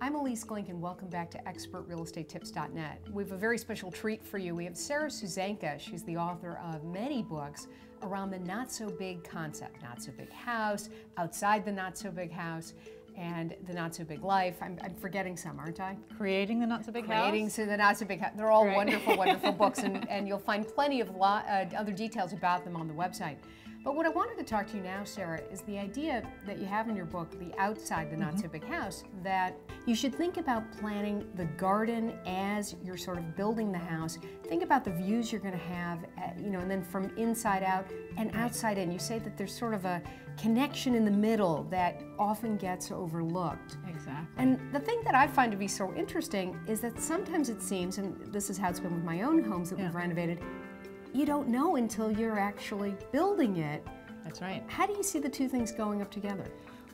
I'm Elise Glink and welcome back to ExpertRealEstateTips.net. We have a very special treat for you. We have Sarah Susanka. She's the author of many books around the not-so-big concept. Not-so-big house, outside the not-so-big house, and the not-so-big life. I'm forgetting some, aren't I? Creating the Not-So-Big House? Creating the Not-So-Big House. They're all Right. wonderful, wonderful books, and you'll find plenty of other details about them on the website. But what I wanted to talk to you now, Sarah, is the idea that you have in your book, The Outside the Not-So-Big House, that you should think about planning the garden as you're sort of building the house. Think about the views you're going to have, and then from inside out and outside in. You say that there's sort of a connection in the middle that often gets overlooked. Exactly. And the thing that I find to be so interesting is that sometimes it seems, and this is how it's been with my own homes that we've renovated, you don't know until you're actually building it. That's right. How do you see the two things going up together?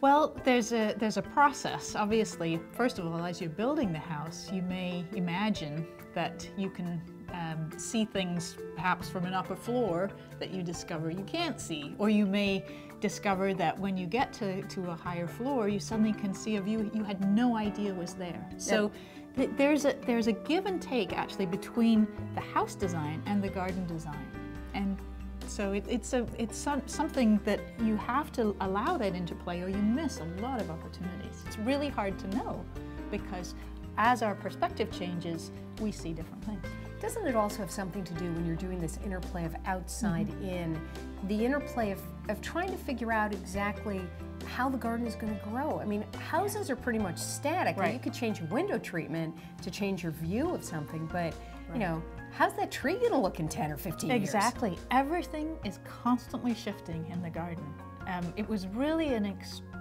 Well, there's a process. Obviously, first of all, as you're building the house, you may imagine that you can see things perhaps from an upper floor that you discover you can't see. Or you may discover that when you get to a higher floor, you suddenly can see a view you had no idea was there. So there's a give and take actually between the house design and the garden design. And so it's something that you have to allow that interplay or you miss a lot of opportunities. It's really hard to know because as our perspective changes, we see different things. Doesn't it also have something to do when you're doing this interplay of outside in, the interplay of trying to figure out exactly how the garden is going to grow? I mean, houses are pretty much static. Right. You could change your window treatment to change your view of something, but you know, how's that tree going to look in 10 or 15 years? Exactly. Everything is constantly shifting in the garden. It was really an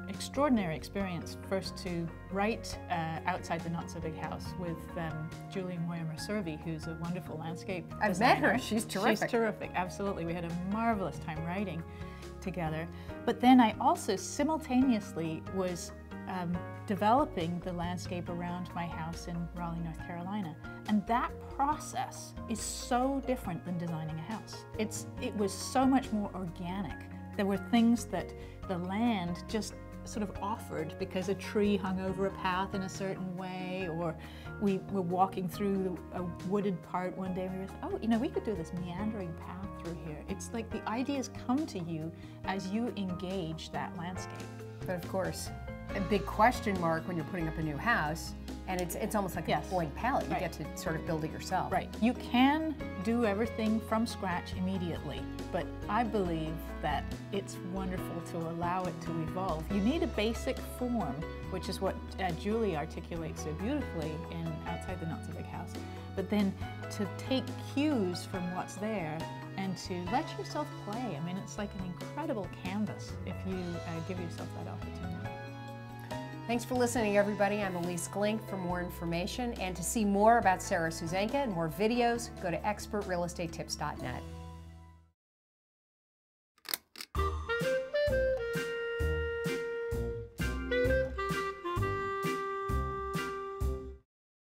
extraordinary experience first to write Outside the Not-So-Big House with Julie Moyer-Mercervi, who's a wonderful landscape designer. I've met her. She's terrific. She's terrific, absolutely. We had a marvelous time writing together. But then I also simultaneously was developing the landscape around my house in Raleigh, North Carolina. And that process is so different than designing a house. It was so much more organic. There were things that the land just sort of offered because a tree hung over a path in a certain way, or we were walking through a wooded part one day and we were, oh, we could do this meandering path through here. It's like the ideas come to you as you engage that landscape. But of course, a big question mark when you're putting up a new house, and it's almost like a blank palette. You get to sort of build it yourself. Right. You can do everything from scratch immediately, but I believe that it's wonderful to allow it to evolve. You need a basic form, which is what Julie articulates so beautifully in Outside the Not-So-Big House, but then to take cues from what's there and to let yourself play. I mean, it's like an incredible canvas if you give yourself that opportunity. Thanks for listening, everybody. I'm Elise Glink. For more information and to see more about Sarah Susanka and more videos, go to ExpertRealEstateTips.net.